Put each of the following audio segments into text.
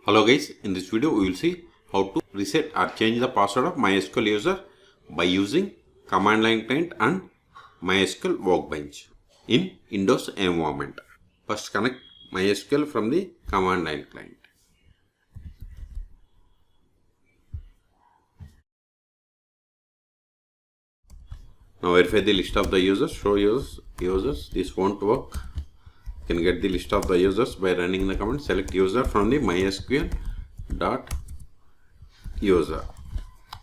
Hello guys, in this video we will see how to reset or change the password of MySQL user by using command line client and MySQL Workbench in Windows environment. First connect MySQL from the command line client. Now verify the list of the users, show users, this won't work. You can get the list of the users by running the command select user from the MySQL dot user.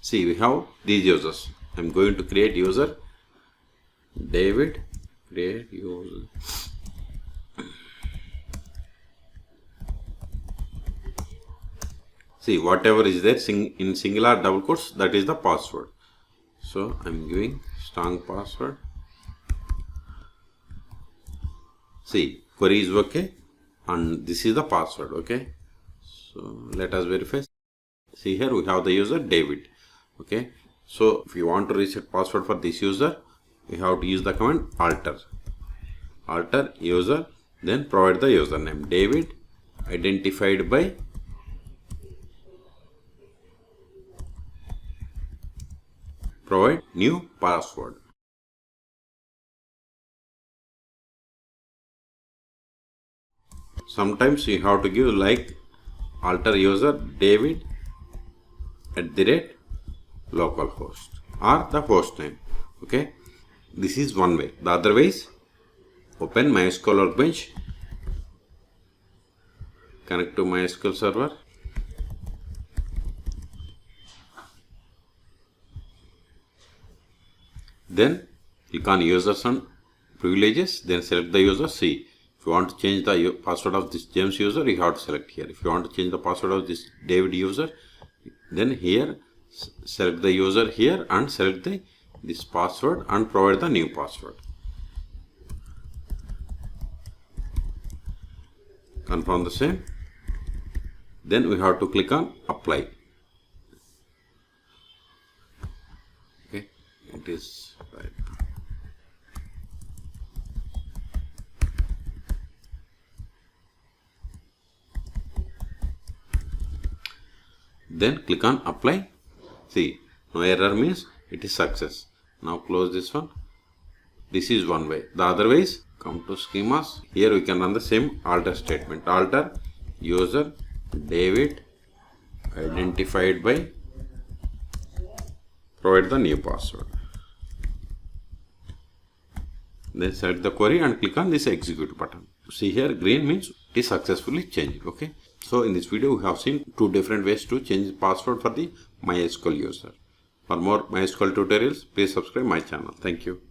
See, we have these users. I am going to create user David, create user. See, whatever is there in singular double quotes, that is the password. So I am giving strong password. See, query is okay and this is the password. Okay, so let us verify. See, here we have the user David. Okay, so if you want to reset password for this user, we have to use the command alter user, then provide the username David identified by provide new password. Sometimes you have to give like alter user David @ localhost or the host name. Okay, this is one way. The other way is open MySQL Workbench, connect to MySQL server, then click on users and privileges, then select the user. See, if you want to change the password of this James user, you have to select here. If you want to change the password of this David user, then here select the user here and select this password and provide the new password. Confirm the same. Then we have to click on apply. Okay, it is right. Then click on apply. See, no error means it is success. Now close this one. This is one way. The other way is come to schemas. Here we can run the same alter statement. Alter user David identified by provide the new password. Then select the query and click on this execute button. See, here green means it is successfully changed. Okay. So in this video we have seen two different ways to change the password for the MySQL user. For more MySQL tutorials, please subscribe my channel. Thank you.